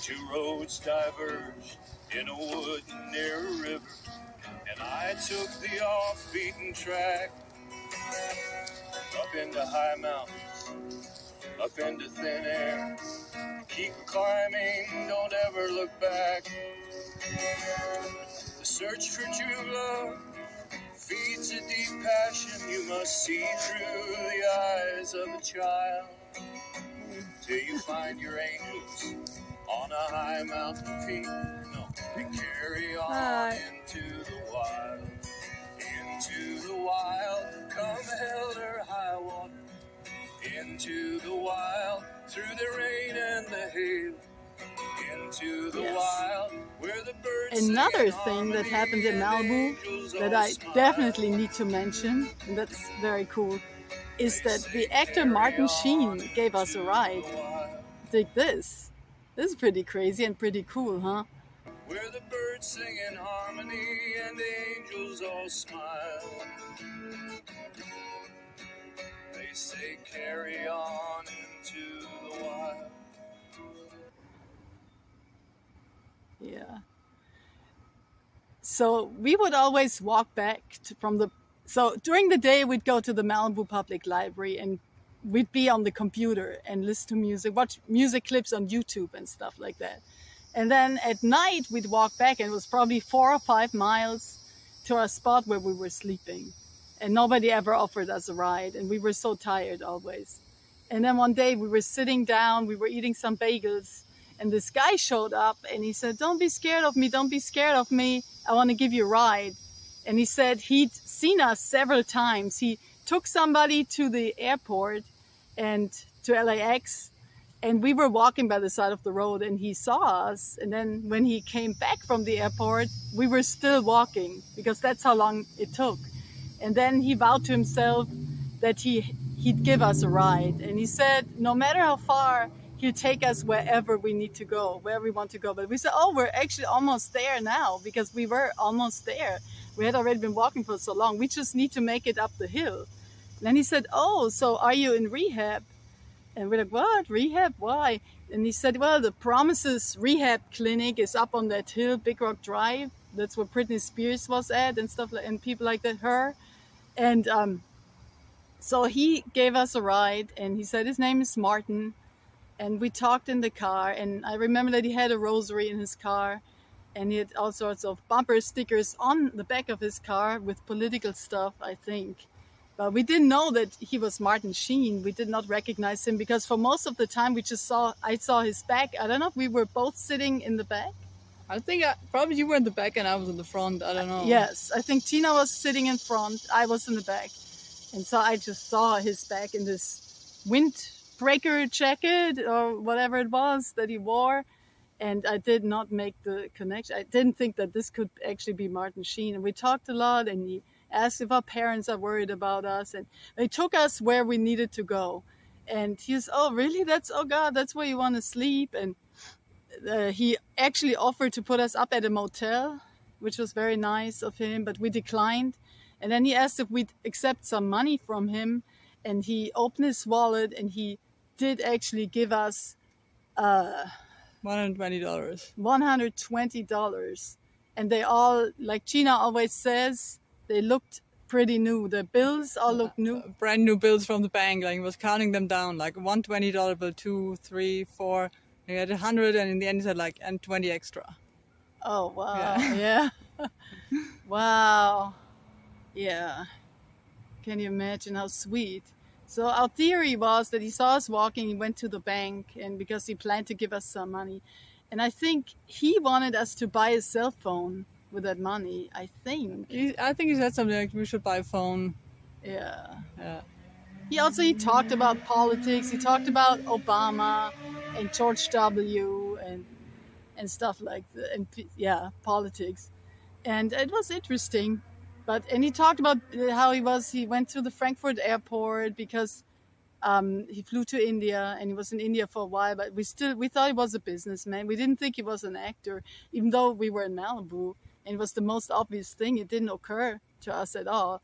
Two roads diverged in a wood near a river, and I took the off-beaten track up into high mountains, up into thin air. Keep climbing, don't ever look back. The search for true love feeds a deep passion you must see through the eyes of a child, till you find your angels on a high mountain peak. No, we carry on into the wild, come hell or high water, into the wild, through the rain and the hail, into the wild, where the birds. Another thing that happened in Malibu that I definitely need to mention, and that's very cool, is that the actor Martin Sheen gave us a ride. Dig this. This is pretty crazy and pretty cool, huh? Where the birds sing in harmony and the angels all smile. They say carry on into the wild. Yeah. So we would always walk back so during the day we'd go to the Malibu Public Library and we'd be on the computer and listen to music, watch music clips on YouTube and stuff like that. And then at night we'd walk back, and it was probably 4 or 5 miles to our spot where we were sleeping. And nobody ever offered us a ride, and we were so tired always. And then one day we were sitting down, we were eating some bagels, and this guy showed up and he said, don't be scared of me, don't be scared of me, I want to give you a ride. And he said he'd seen us several times. He took somebody to the airport and to LAX, and we were walking by the side of the road and he saw us. And then when he came back from the airport, we were still walking because that's how long it took. And then he vowed to himself that he'd give us a ride. And he said, no matter how far, he'll take us wherever we need to go, wherever we want to go. But we said, oh, we're actually almost there now, because we were almost there. We had already been walking for so long. We just need to make it up the hill. And then he said, oh, so are you in rehab? And we're like, what? Rehab? Why? And he said, well, the Promises Rehab Clinic is up on that hill, Big Rock Drive. That's where Britney Spears was at and stuff like, and people like that, her. And so he gave us a ride, and he said his name is Martin. And we talked in the car, and I remember that he had a rosary in his car, and he had all sorts of bumper stickers on the back of his car with political stuff, I think. But we didn't know that he was Martin Sheen. We did not recognize him because for most of the time I saw his back. I don't know if we were both sitting in the back. I think probably you were in the back and I was in the front. I don't know. Yes, I think Tina was sitting in front. I was in the back. And so I just saw his back in this windbreaker jacket or whatever it was that he wore. And I did not make the connection. I didn't think that this could actually be Martin Sheen. And we talked a lot, and he asked if our parents are worried about us. And they took us where we needed to go. And he was, oh, really? Oh, God, that's where you want to sleep? And he actually offered to put us up at a motel, which was very nice of him, but we declined. And then he asked if we'd accept some money from him. And he opened his wallet, and he did actually give us $120. $120. And they all, like Gina always says, they looked pretty new. The bills all looked new. Brand new bills from the bank. Like, he was counting them down, like $120 bill, 2, 3, 4. He had 100, and in the end he said like, and 20 extra. Oh, wow. Yeah. Wow. Yeah. Can you imagine how sweet? So our theory was that he saw us walking, he went to the bank, and because he planned to give us some money. And I think he wanted us to buy a cell phone with that money, I think. I think he said something like, we should buy a phone. Yeah. Yeah. He talked about politics. He talked about Obama and George W. and stuff like that. And yeah, politics. And it was interesting. And he talked about how he went to the Frankfurt airport because he flew to India, and he was in India for a while, but we thought he was a businessman. We didn't think he was an actor, even though we were in Malibu, and it was the most obvious thing. It didn't occur to us at all.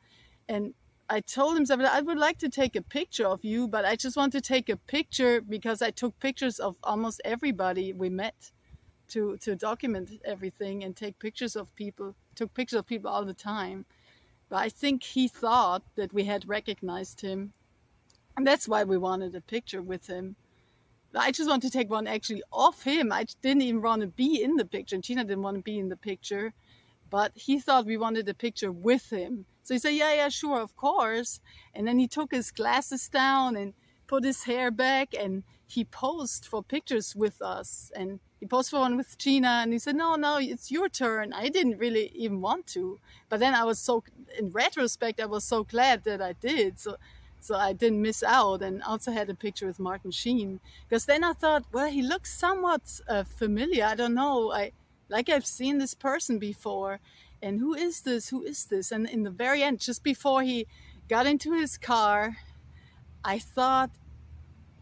And I told him, I would like to take a picture of you, but I just want to take a picture because I took pictures of almost everybody we met to document everything and take pictures of people. Took pictures of people all the time. But I think he thought that we had recognized him, and that's why we wanted a picture with him. I just want to take one actually of him. I didn't even want to be in the picture, and Gina didn't want to be in the picture, but he thought we wanted a picture with him. So he said, yeah, sure, of course. And then he took his glasses down and put his hair back, and he posed for pictures with us. And he posed for one with Gina, and he said, no, it's your turn. I didn't really even want to. But then in retrospect, I was so glad that I did. So I didn't miss out, and also had a picture with Martin Sheen. Because then I thought, well, he looks somewhat familiar. I don't know. I've seen this person before. And who is this? And in the very end, just before he got into his car, I thought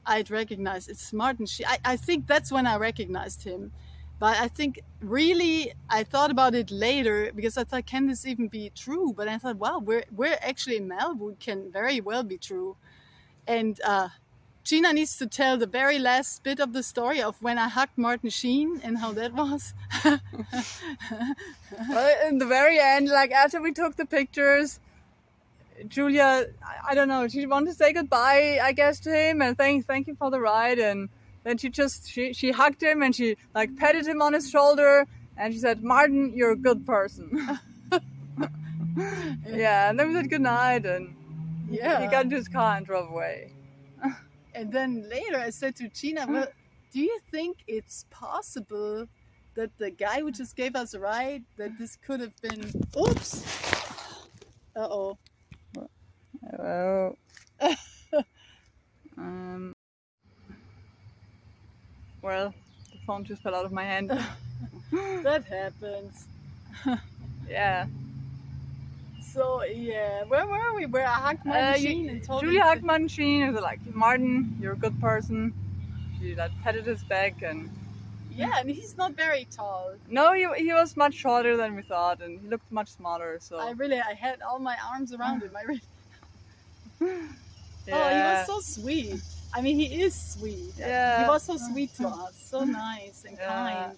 I'd recognize it's Martin Sheen. I think that's when I recognized him. But I think really I thought about it later, because I thought, can this even be true? But I thought, wow, we're actually in Malibu. It can very well be true. And Gina needs to tell the very last bit of the story of when I hugged Martin Sheen and how that was. Well, in the very end, like after we took the pictures, Julia, I don't know, she wanted to say goodbye, I guess, to him and thank you for the ride. And then she hugged him and she like patted him on his shoulder and she said, Martin, you're a good person. Yeah, and then we said goodnight, and he got into his car and drove away. And then later I said to Gina, well, do you think it's possible that the guy who just gave us a ride, that this could have been... Oops! Uh-oh. Hello. Well, the phone just fell out of my hand. That happens. Yeah. So, yeah, where were we? Where I hugged Martin Sheen and told Julia hugged Martin Sheen and was like, Martin, you're a good person. She like patted his back and... Yeah, and he's not very tall. No, he was much shorter than we thought, and he looked much smaller, so... I had all my arms around him. Yeah. Oh, he was so sweet. I mean, he is sweet. Yeah. He was so sweet to us. So nice and kind.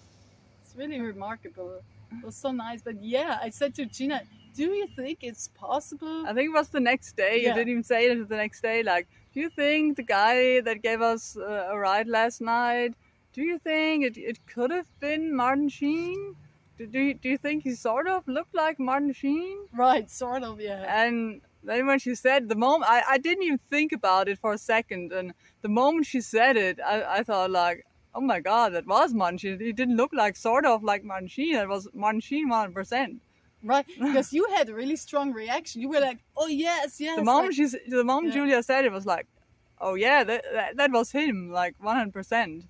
It's really remarkable. It was so nice. But yeah, I said to Gina, do you think it's possible? I think it was the next day. Yeah. You didn't even say it the next day. Like, do you think the guy that gave us a ride last night, do you think it could have been Martin Sheen? Do you think he sort of looked like Martin Sheen? Right, sort of, yeah. And then when she said the moment, I didn't even think about it for a second. And the moment she said it, I thought like, oh my God, that was Martin Sheen. He didn't look like sort of like Martin Sheen. It was Martin Sheen 100%. Right, because you had a really strong reaction. You were like, oh yes. The moment Julia said it was like, oh yeah, that was him, like 100%.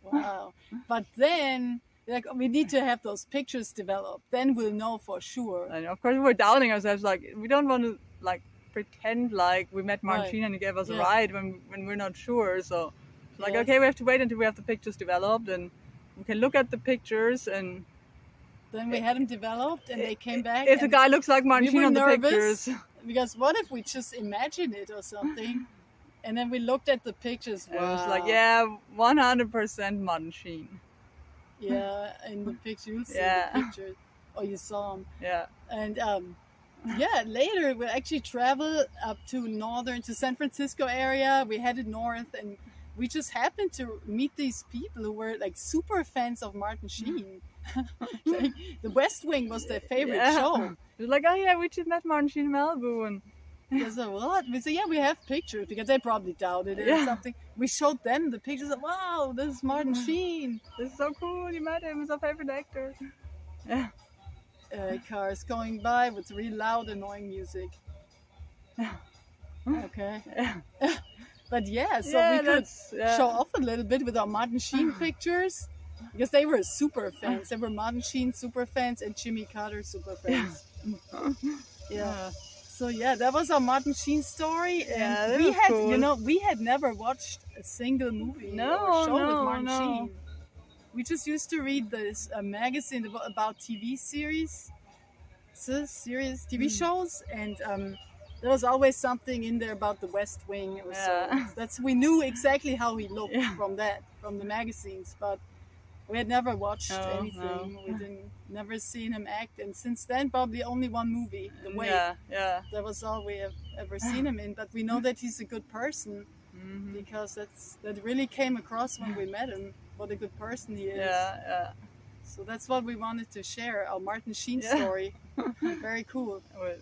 Wow. But then, like, we need to have those pictures developed. Then we'll know for sure. And of course we were doubting ourselves, like, we don't want to like pretend like we met Martin Right. Sheen and he gave us a Yeah. ride when we're not sure. So like, Yes. okay, we have to wait until we have the pictures developed and we can look at the pictures, and Then we had them developed and they came back. if the and guy looks like Martin we Sheen were on the nervous. pictures. Because what if we just imagined it or something? And then we looked at the pictures. It was Wow. like, yeah, 100% Martin Sheen. Yeah, in the picture, you'll see Yeah. the pictures. Or you saw them. Yeah. And yeah, later we actually traveled up to San Francisco area. We headed north and we just happened to meet these people who were like super fans of Martin Sheen. Like, the West Wing was their favorite show. They're like, oh yeah, we just met Martin Sheen in Malibu, and They said, what? We said, yeah, we have pictures, because they probably doubted it or Yeah. something. We showed them the pictures of, wow, this is Martin Sheen. this is so cool. You met him. He's our favorite actor. Yeah. Cars going by with really loud, annoying music. Okay. Yeah. But yeah, so Yeah, we could that's- yeah. show off a little bit with our Martin Sheen pictures, because they were super fans. They were Martin Sheen super fans and Jimmy Carter super fans. Yeah. So yeah, that was our Martin Sheen story. Yeah, And that we was had, cool. we had never watched a single movie No, or show with no, Martin no. Sheen. We just used to read this magazine about TV series, TV shows, and there was always something in there about the West Wing or so. Yeah. We knew exactly how he looked Yeah. from the magazines. But We had never watched No, anything. no. We didn't never seen him act, and since then probably only one movie, The Way. Yeah. That was all we have ever seen him in. But we know that he's a good person Mm-hmm. because that really came across when we met him. What a good person he is. Yeah. So that's what we wanted to share, our Martin Sheen Yeah. story. Very cool. It was